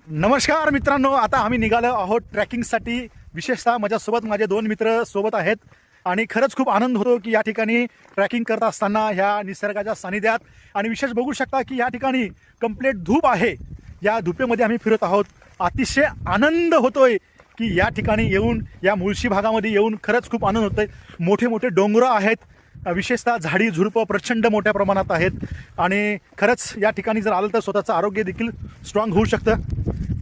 नमस्कार मित्रांनो, आता आम्ही निघालो आहोत ट्रॅकिंगसाठी. विशेषतः माझ्यासोबत माझे दोन मित्र सोबत आहेत आणि खरंच खूप आनंद होतो की या ठिकाणी ट्रॅकिंग करत असताना ह्या निसर्गाच्या सानिध्यात. आणि विशेष बघू शकता की या ठिकाणी कंप्लीट धूप आहे. या धुपेमध्ये आम्ही फिरत आहोत. अतिशय आनंद होतोय की या ठिकाणी येऊन, या मुळशी भागामध्ये येऊन खरंच खूप आनंद होतोय. मोठे मोठे डोंगर आहेत, विशेषतः झाडी झुडपं प्रचंड मोठ्या प्रमाणात आहेत आणि खरंच या ठिकाणी जर आलं तर स्वतःचं आरोग्य देखील स्ट्रॉंग होऊ शकतं.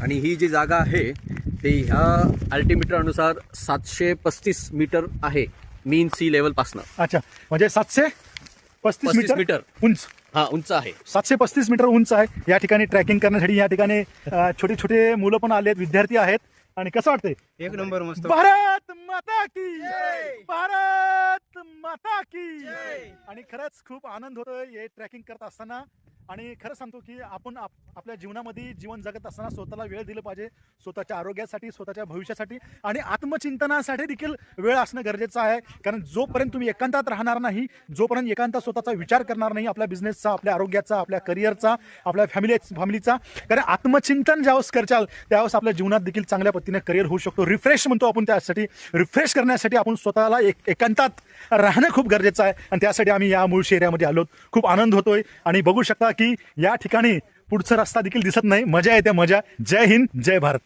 आणि ही जी जागा आहे ते ह्या अल्टिमीटर अनुसार 735 मीटर आहे मीन सी लेवल पासनं. अच्छा, म्हणजे 735 मीटर उंच. हा, उंच आहे. 735 मीटर उंच आहे. या ठिकाणी ट्रॅकिंग करण्यासाठी या ठिकाणी छोटे छोटे मुलं पण आलेत, विद्यार्थी आहेत. आणि कसं वाटतंय? एक नंबर मस्त. भारत माता की भारत माता की. आणि खरंच खूप आनंद होतोय हे ट्रॅकिंग करत असताना. आणि खरं सांगतो की आपण आपल्या जीवनामध्ये जीवन जगत असताना स्वतःला वेळ दिलं पाहिजे, स्वतःच्या आरोग्यासाठी, स्वतःच्या भविष्यासाठी आणि आत्मचिंतनासाठी देखील वेळ असणं गरजेचं आहे. कारण जोपर्यंत तुम्ही एकांतात राहणार नाही, जोपर्यंत एकांतात स्वतःचा विचार करणार नाही, आपल्या बिझनेसचा, आपल्या आरोग्याचा, आपल्या करिअरचा, आपल्या फॅमिलीचा, कारण आत्मचिंतन ज्यावेळेस करचाल त्यावेळेस आपल्या जीवनात देखील चांगल्या पद्धतीने करिअर होऊ शकतो. रिफ्रेश म्हणतो आपण, त्यासाठी रिफ्रेश करण्यासाठी आपण स्वतःला एकांतात राहणं खूप गरजेचं आहे. आणि त्यासाठी आम्ही या मुळशी एरियामध्ये आलो. खूप आनंद होतोय आणि बघू शकता की या ठिकाणी पुढचा रस्ता देखील दिसत नाही. मजा येते, मजा. जय हिंद, जय भारत.